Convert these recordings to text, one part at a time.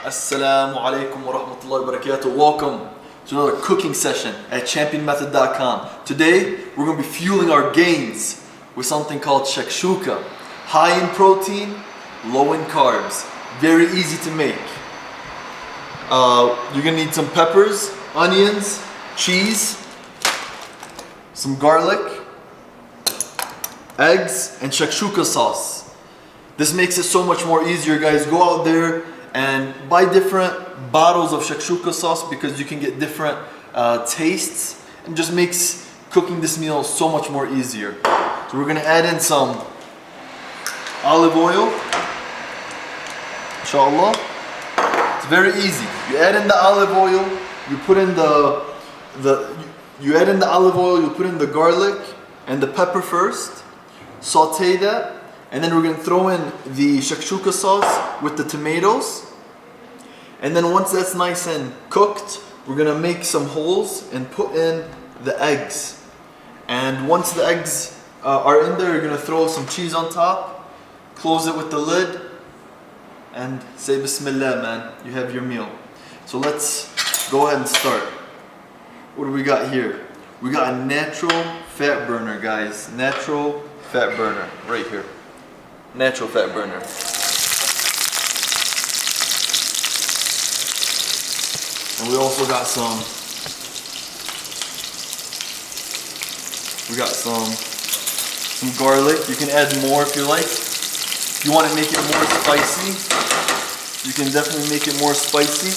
Assalamu alaikum wa rahmatullahi wa barakatuh. Welcome to another cooking session at championmethod.com. Today we're going to be fueling our gains with something called Shakshuka. High in protein, low in carbs. Very easy to make. You're going to need some peppers, onions, cheese, some garlic, eggs, and Shakshuka sauce. This makes it so much more easier, guys. Go out there and buy different bottles of Shakshuka sauce because you can get different tastes, and just makes cooking this meal so much more easier. So we're gonna add in some olive oil, inshallah. It's very easy. You add in the olive oil, you put in you add in the olive oil, you put in the garlic and the pepper first, saute that, and then we're going to throw in the Shakshuka sauce with the tomatoes. And then once that's nice and cooked, we're going to make some holes and put in the eggs. And once the eggs are in there, you're going to throw some cheese on top, close it with the lid, and say Bismillah, man. You have your meal. So let's go ahead and start. What do we got here? We got a natural fat burner, guys. Natural fat burner, right here. Natural fat burner. And we also got some garlic. You can add more if you like. If you want to make it more spicy, you can definitely make it more spicy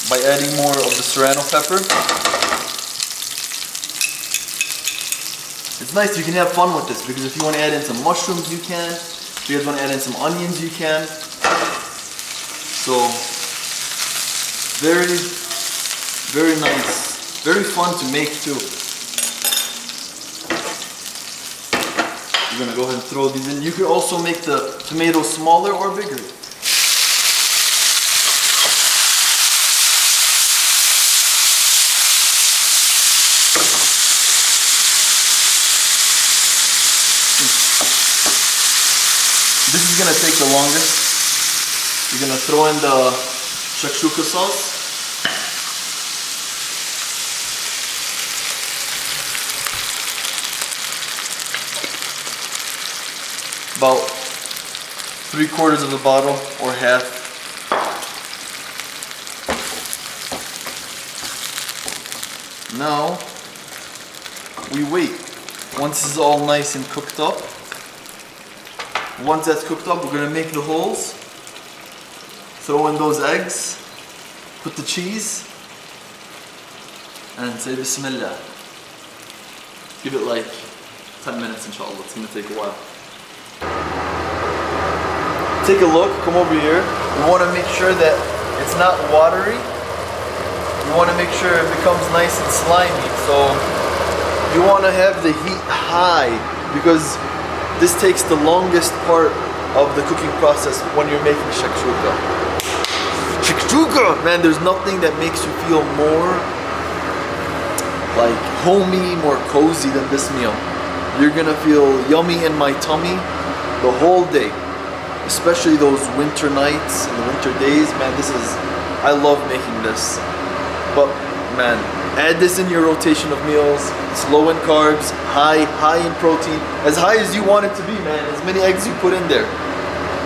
by adding more of the serrano pepper. It's nice, you can have fun with this, because if you want to add in some mushrooms, you can. If you guys want to add in some onions, you can. So, very, very nice. Very fun to make too. You're going to go ahead and throw these in. You could also make the tomatoes smaller or bigger. This is going to take the longest. You're going to throw in the Shakshuka sauce. About 3/4 of the bottle or half. Now we wait. Once it's all nice and cooked up. Once that's cooked up, we're going to make the holes, throw in those eggs, put the cheese, and say Bismillah. Give it like 10 minutes, inshallah. It's going to take a while. Take a look, come over here. We want to make sure that it's not watery. We want to make sure it becomes nice and slimy. So you want to have the heat high, because this takes the longest part of the cooking process when you're making Shakshuka. Shakshuka! Man, there's nothing that makes you feel more like homey, more cozy than this meal. You're gonna feel yummy in my tummy the whole day. Especially those winter nights and the winter days. Man, I love making this. But man, add this in your rotation of meals. It's low in carbs, high in protein. As high as you want it to be, man. As many eggs you put in there.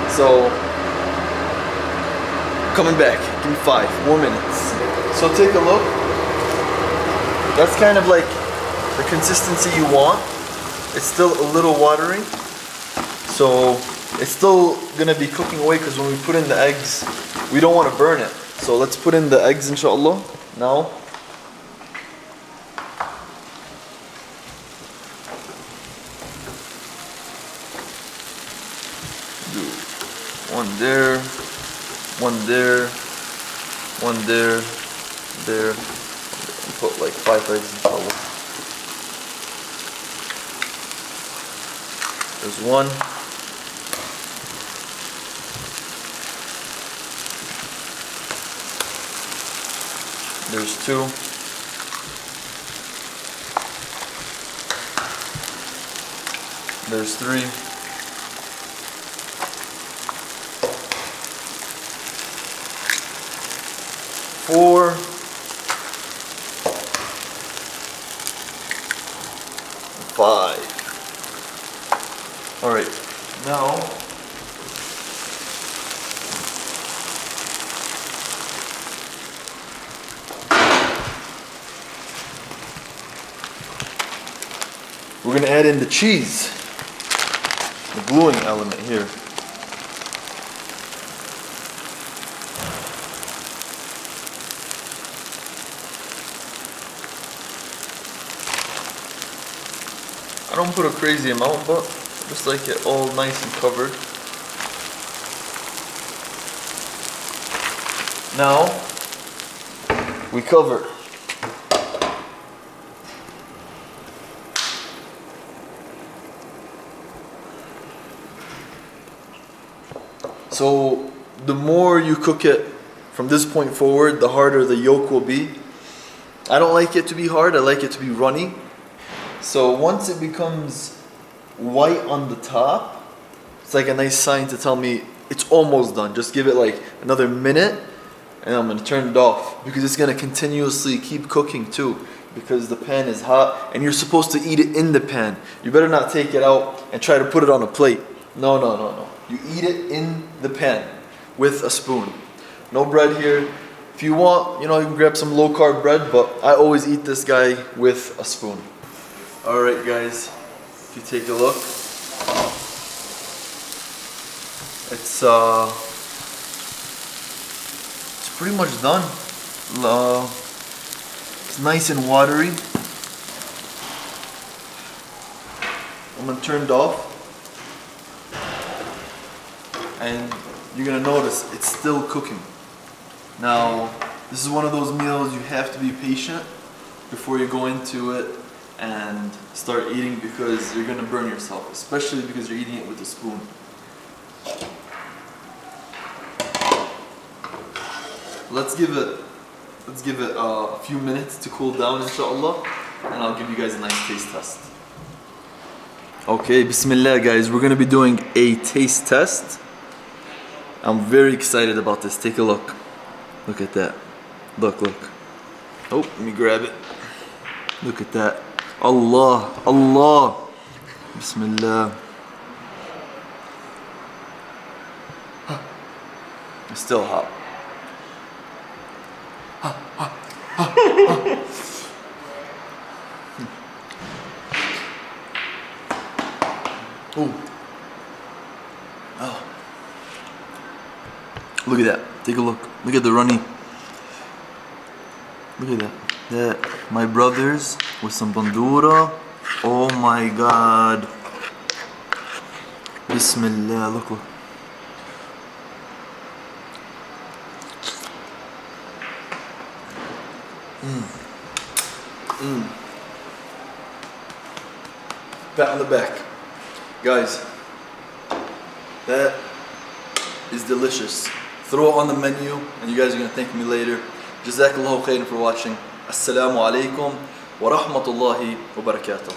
So, coming back. Give me 5 more minutes. So take a look. That's kind of like the consistency you want. It's still a little watery. So, it's still gonna be cooking away, because when we put in the eggs, we don't want to burn it. So let's put in the eggs, inshallah, now. One there, one there, one there, there. And put like 5 eggs, inshallah. There's one. There's 2. There's 3. 4, 5. All right, now we're gonna add in the cheese, the gluing element here. I don't put a crazy amount, but just like it all nice and covered. Now we cover. So the more you cook it from this point forward, the harder the yolk will be. I don't like it to be hard, I like it to be runny. So once it becomes white on the top, it's like a nice sign to tell me it's almost done. Just give it like another minute and I'm gonna turn it off, because it's gonna continuously keep cooking too, because the pan is hot and you're supposed to eat it in the pan. You better not take it out and try to put it on a plate. No. You eat it in the pan with a spoon. No bread here. If you want, you can grab some low carb bread, but I always eat this guy with a spoon. Alright guys, if you take a look, it's pretty much done. It's nice and watery. I'm gonna turn it off, and you're gonna notice it's still cooking. Now, this is one of those meals you have to be patient before you go into it and start eating, because you're gonna burn yourself, especially because you're eating it with a spoon. Let's give it a few minutes to cool down, inshallah, and I'll give you guys a nice taste test. Okay, bismillah guys, we're gonna be doing a taste test. I'm very excited about this. Take a look. Look at that. Look. Oh, let me grab it. Look at that. Allah. Bismillah. It's still hot. Ooh. Oh. Look at that. Take a look. Look at the runny. Look at that. My brothers with some bandura. Oh my God. Bismillah. Look. Pat on the back. Guys, that is delicious. Throw it on the menu and you guys are going to thank me later. Jazakallahu khairan for watching. Assalamu alaikum wa rahmatullahi wa barakatuh.